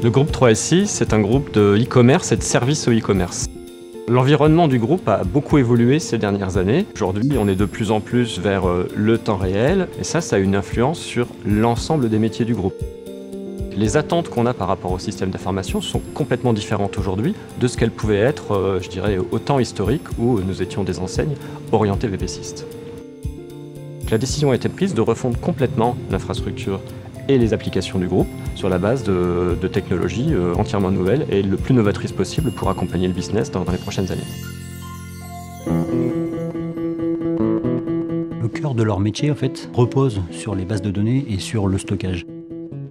Le groupe 3SI, c'est un groupe de e-commerce et de services au e-commerce. L'environnement du groupe a beaucoup évolué ces dernières années. Aujourd'hui, on est de plus en plus vers le temps réel et ça a une influence sur l'ensemble des métiers du groupe. Les attentes qu'on a par rapport au système d'information sont complètement différentes aujourd'hui de ce qu'elles pouvaient être, je dirais, au temps historique où nous étions des enseignes orientées VPCistes. La décision a été prise de refondre complètement l'infrastructure et les applications du groupe sur la base de technologies entièrement nouvelles et le plus novatrices possible pour accompagner le business dans les prochaines années. Le cœur de leur métier, en fait, repose sur les bases de données et sur le stockage.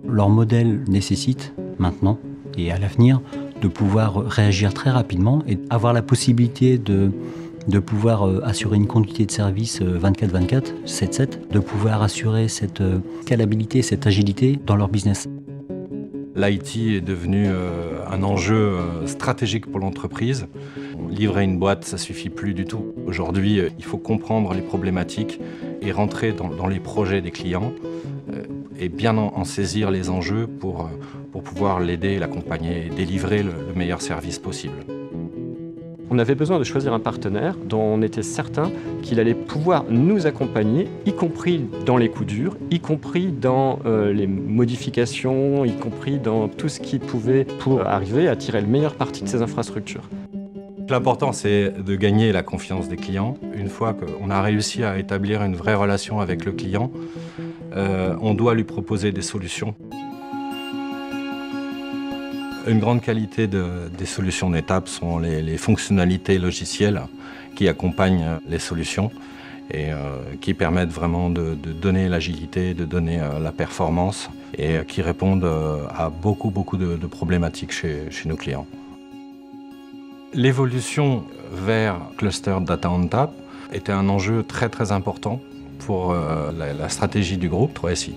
Leur modèle nécessite maintenant et à l'avenir de pouvoir réagir très rapidement et avoir la possibilité de pouvoir assurer une continuité de service 24/24, 7/7, de pouvoir assurer cette scalabilité, cette agilité dans leur business. L'IT est devenu un enjeu stratégique pour l'entreprise. Livrer une boîte, ça suffit plus du tout. Aujourd'hui, il faut comprendre les problématiques et rentrer dans les projets des clients et bien en saisir les enjeux pour pouvoir l'aider, l'accompagner et délivrer le meilleur service possible. On avait besoin de choisir un partenaire dont on était certain qu'il allait pouvoir nous accompagner, y compris dans les coups durs, y compris dans les modifications, y compris dans tout ce qui pouvait pour arriver à tirer le meilleur parti de ces infrastructures. L'important, c'est de gagner la confiance des clients. Une fois qu'on a réussi à établir une vraie relation avec le client, on doit lui proposer des solutions. Une grande qualité des solutions NetApp sont les fonctionnalités logicielles qui accompagnent les solutions et qui permettent vraiment de donner l'agilité, de donner la performance et qui répondent à beaucoup de problématiques chez nos clients. L'évolution vers Cluster Data on Tap était un enjeu très important pour la stratégie du groupe 3SI.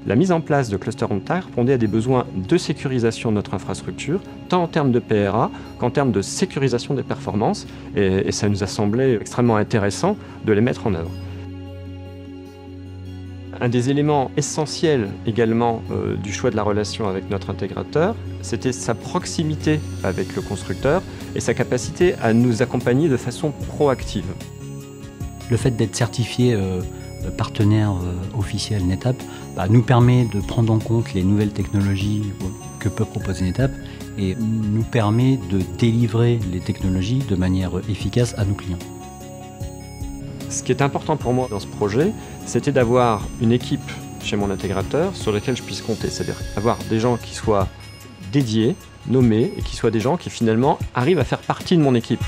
La mise en place de Cluster on Tap répondait à des besoins de sécurisation de notre infrastructure, tant en termes de PRA qu'en termes de sécurisation des performances, et ça nous a semblé extrêmement intéressant de les mettre en œuvre. Un des éléments essentiels également du choix de la relation avec notre intégrateur, c'était sa proximité avec le constructeur et sa capacité à nous accompagner de façon proactive. Le fait d'être certifié partenaire officiel NetApp nous permet de prendre en compte les nouvelles technologies que peut proposer NetApp et nous permet de délivrer les technologies de manière efficace à nos clients. Ce qui est important pour moi dans ce projet, c'était d'avoir une équipe chez mon intégrateur sur laquelle je puisse compter, c'est-à-dire avoir des gens qui soient dédiés, nommés et qui soient des gens qui finalement arrivent à faire partie de mon équipe.